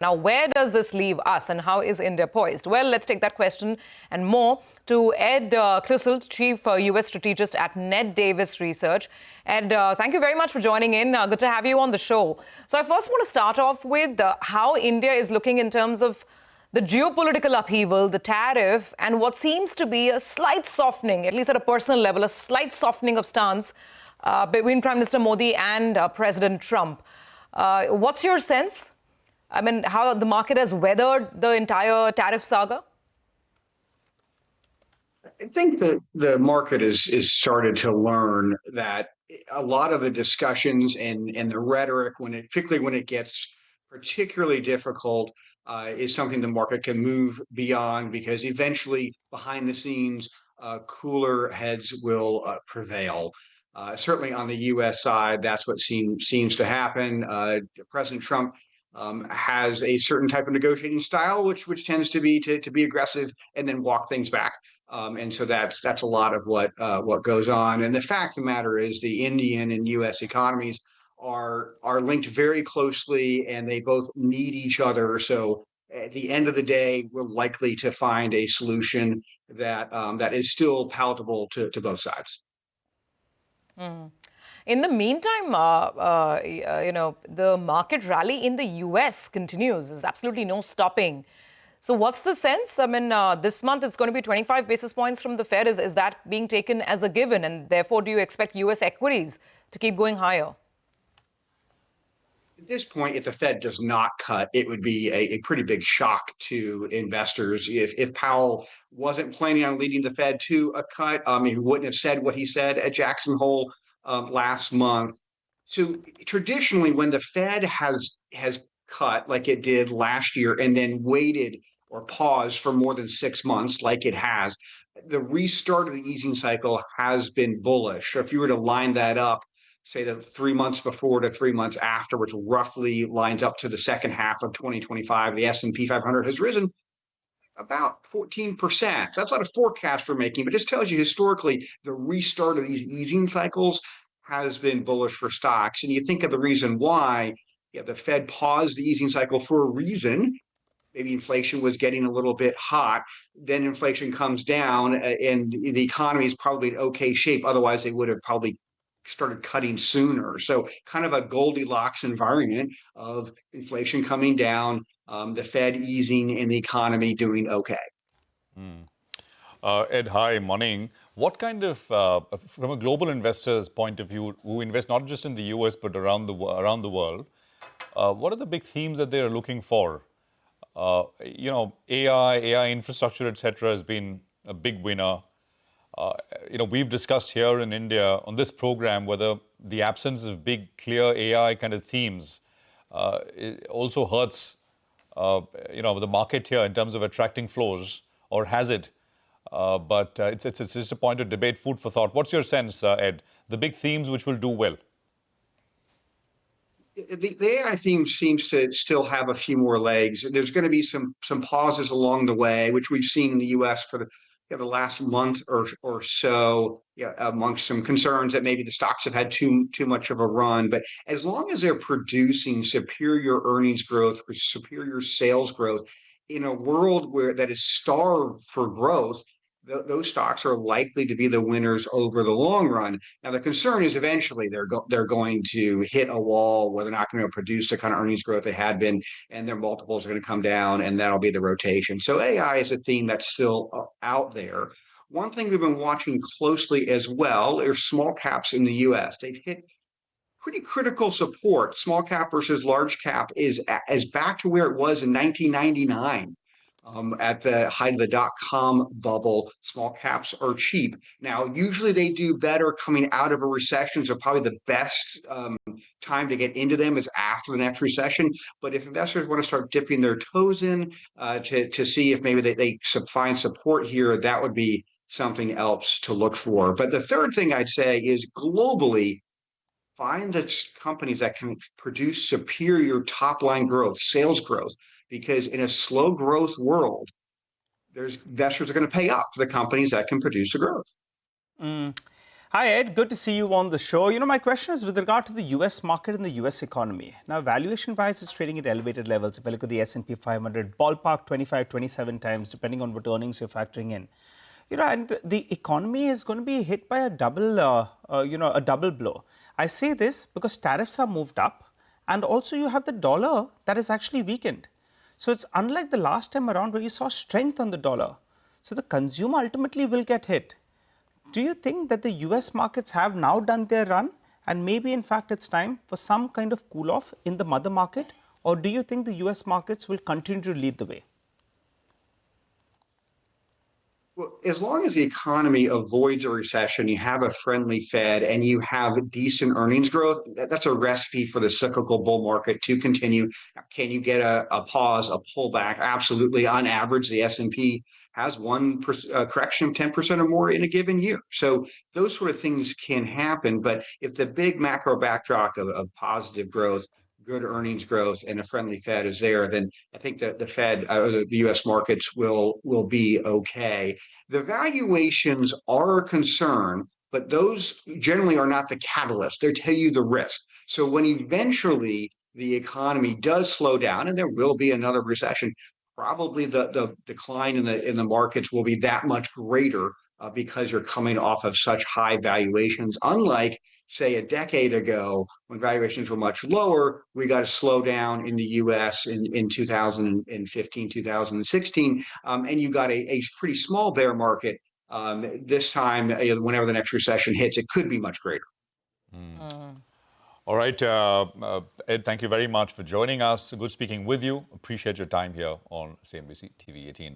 Now, where does this leave us and how is India poised? Well, let's take that question and more to Ed Clissold, Chief U.S. Strategist at Ned Davis Research. Ed, thank you very much for joining in. Good to have you on the show. So I first want to start off with how India is looking in terms of the geopolitical upheaval, the tariff, and what seems to be a slight softening, at least at a personal level, a slight softening of stance between Prime Minister Modi and President Trump. What's your sense? I mean, how the market has weathered the entire tariff saga? I think that the market is started to learn that a lot of the discussions and the rhetoric, particularly when it gets particularly difficult, is something the market can move beyond, because eventually, behind the scenes, cooler heads will prevail. Certainly on the U.S. side, that's what seems to happen. President Trump has a certain type of negotiating style, which tends to be aggressive and then walk things back. And so that's a lot of what goes on. And the fact of the matter is, the Indian and U.S. economies are linked very closely, and they both need each other. So at the end of the day, we're likely to find a solution that is still palatable to both sides. Mm. In the meantime, the market rally in the U.S. continues. There's absolutely no stopping. So what's the sense? I mean, this month it's going to be 25 basis points from the Fed. Is that being taken as a given? And therefore, do you expect U.S. equities to keep going higher? At this point, if the Fed does not cut, it would be a pretty big shock to investors. If Powell wasn't planning on leading the Fed to a cut, he wouldn't have said what he said at Jackson Hole last month. So traditionally, when the Fed has cut like it did last year and then waited or paused for more than 6 months, like it has, the restart of the easing cycle has been bullish. So if you were to line that up, say the 3 months before to 3 months after, which roughly lines up to the second half of 2025, the S&P 500 has risen about 14%. That's not a forecast we're making, but just tells you historically the restart of these easing cycles has been bullish for stocks. And you think of the reason why. The Fed paused the easing cycle for a reason. Maybe inflation was getting a little bit hot. Then inflation comes down and the economy is probably in okay shape. Otherwise, they would have probably started cutting sooner. So kind of a Goldilocks environment of inflation coming down, the Fed easing, and the economy doing okay. Ed, hi, morning. What kind of, from a global investor's point of view, who invest not just in the US but around the world, what are the big themes that they're looking for? AI infrastructure, etc., has been a big winner. We've discussed here in India on this program whether the absence of big, clear AI kind of themes it also hurts, the market here in terms of attracting flows, or has it? But it's just a point of debate, food for thought. What's your sense, Ed? The big themes which will do well? The AI theme seems to still have a few more legs. There's going to be some pauses along the way, which we've seen in the U.S. for the last month or so, amongst some concerns that maybe the stocks have had too much of a run. But as long as they're producing superior earnings growth or superior sales growth in a world that is starved for growth, those stocks are likely to be the winners over the long run. Now, the concern is eventually they're going to hit a wall where they're not going to produce the kind of earnings growth they had been, and their multiples are going to come down, and that'll be the rotation. So AI is a theme that's still out there. One thing we've been watching closely as well are small caps in the U.S. They've hit pretty critical support. Small cap versus large cap is back to where it was in 1999. At the height of the dot-com bubble, small caps are cheap. Now, usually they do better coming out of a recession, so probably the best time to get into them is after the next recession. But if investors want to start dipping their toes in to see if maybe they find support here, that would be something else to look for. But the third thing I'd say is globally, find the companies that can produce superior top-line growth, sales growth, because in a slow growth world, investors are going to pay up for the companies that can produce the growth. Hi, Ed. Good to see you on the show. My question is with regard to the U.S. market and the U.S. economy. Now, valuation-wise, it's trading at elevated levels. If I look at the S&P 500, ballpark 25, 27 times, depending on what earnings you're factoring in. And the economy is going to be hit by a double blow. I say this because tariffs are moved up, and also you have the dollar that is actually weakened. So it's unlike the last time around where you saw strength on the dollar. So the consumer ultimately will get hit. Do you think that the US markets have now done their run and maybe in fact it's time for some kind of cool off in the mother market, or do you think the US markets will continue to lead the way? Well, as long as the economy avoids a recession, you have a friendly Fed, and you have decent earnings growth, that's a recipe for the cyclical bull market to continue. Can you get a pause, a pullback? Absolutely. On average, the S&P has one correction of 10% or more in a given year. So those sort of things can happen. But if the big macro backdrop of positive growth, good earnings growth, and a friendly Fed is there, then I think that the Fed or the U.S. markets will be okay. The valuations are a concern, but those generally are not the catalyst. They tell you the risk. So when eventually the economy does slow down, and there will be another recession, probably the decline in the markets will be that much greater because you're coming off of such high valuations. Unlike, say, a decade ago, when valuations were much lower, we got a slowdown in the U.S. in 2015, 2016, and you got a pretty small bear market. This time, whenever the next recession hits, it could be much greater. All right, Ed, thank you very much for joining us. Good speaking with you. Appreciate your time here on CNBC TV 18.